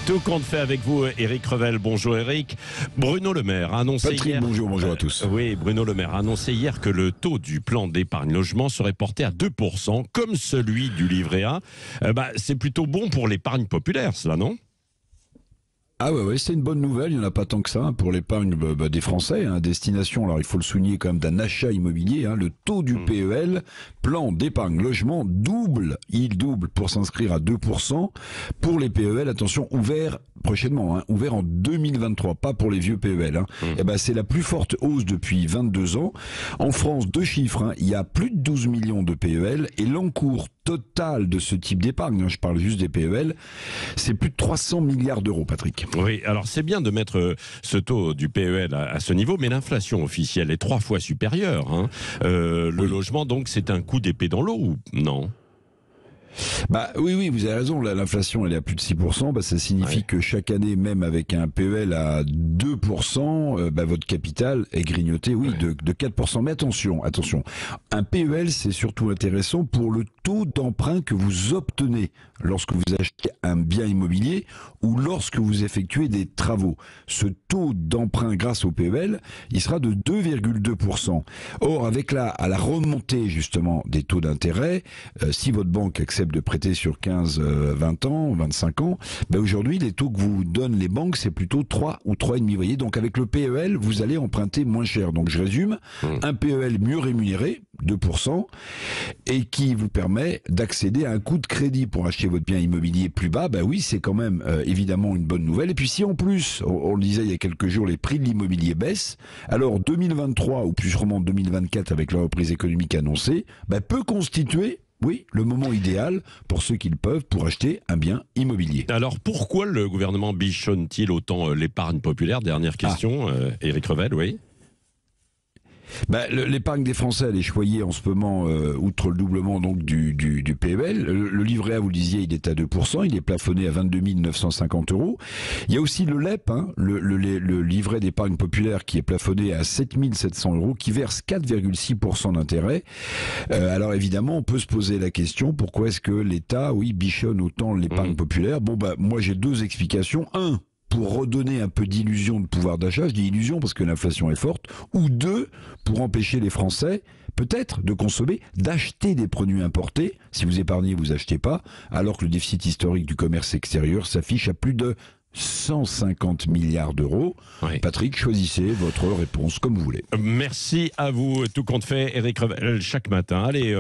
Tout compte fait avec vous, Éric Revel. Bonjour Éric. Bruno Le Maire a annoncé Patrick, hier... bonjour à tous. Oui, Bruno Le Maire a annoncé hier que le taux du plan d'épargne logement serait porté à 2%, comme celui du livret A. C'est plutôt bon pour l'épargne populaire, cela, non ? Ah ouais, c'est une bonne nouvelle, il n'y en a pas tant que ça pour l'épargne des Français, destination, alors il faut le souligner quand même, d'un achat immobilier, le taux du PEL, plan d'épargne logement, il double pour s'inscrire à 2%, pour les PEL, attention, ouvert prochainement, ouvert en 2023, pas pour les vieux PEL. C'est la plus forte hausse depuis 22 ans. En France, 2 chiffres, il y a plus de 12 millions de PEL et l'encours total de ce type d'épargne, je parle juste des PEL, c'est plus de 300 milliards d'euros, Patrick. Oui, alors c'est bien de mettre ce taux du PEL à ce niveau, mais l'inflation officielle est 3 fois supérieure. Le logement, donc, c'est un coup d'épée dans l'eau ou non ? Oui, vous avez raison, l'inflation elle est à plus de 6%, ça signifie que chaque année, même avec un PEL à 2%, votre capital est grignoté, de 4%. Mais attention, un PEL c'est surtout intéressant pour le taux d'emprunt que vous obtenez lorsque vous achetez un bien immobilier ou lorsque vous effectuez des travaux. Ce taux d'emprunt grâce au PEL, il sera de 2,2%. Or, avec à la remontée justement des taux d'intérêt, si votre banque accepte de prêter sur 15, 20 ans, 25 ans, aujourd'hui, les taux que vous donnent les banques, c'est plutôt 3 ou 3,5. Vous voyez, donc avec le PEL, vous allez emprunter moins cher. Donc je résume, un PEL mieux rémunéré, 2%, et qui vous permet d'accéder à un coût de crédit pour acheter votre bien immobilier plus bas, c'est quand même évidemment une bonne nouvelle. Et puis si en plus, on le disait il y a quelques jours, les prix de l'immobilier baissent, alors 2023 ou plus sûrement 2024 avec la reprise économique annoncée, peut constituer le moment idéal pour ceux qui le peuvent pour acheter un bien immobilier. Alors pourquoi le gouvernement bichonne-t-il autant l'épargne populaire ? Dernière question, Éric Revel, oui. L'épargne des Français, elle est choyée en ce moment, outre le doublement donc du PEL. Le livret A, vous le disiez, il est à 2%, il est plafonné à 22 950 €. Il y a aussi le LEP, le livret d'épargne populaire, qui est plafonné à 7 700 €, qui verse 4,6% d'intérêt. Alors évidemment, on peut se poser la question, pourquoi est-ce que l'État, bichonne autant l'épargne populaire ? Moi j'ai 2 explications. Pour redonner un peu d'illusion de pouvoir d'achat, je dis illusion parce que l'inflation est forte, ou 2, pour empêcher les Français, peut-être, de consommer, d'acheter des produits importés. Si vous épargnez, vous achetez pas, alors que le déficit historique du commerce extérieur s'affiche à plus de 150 milliards d'euros. Patrick, choisissez votre réponse comme vous voulez. Merci à vous. Tout compte fait, Éric Revel, chaque matin. Allez.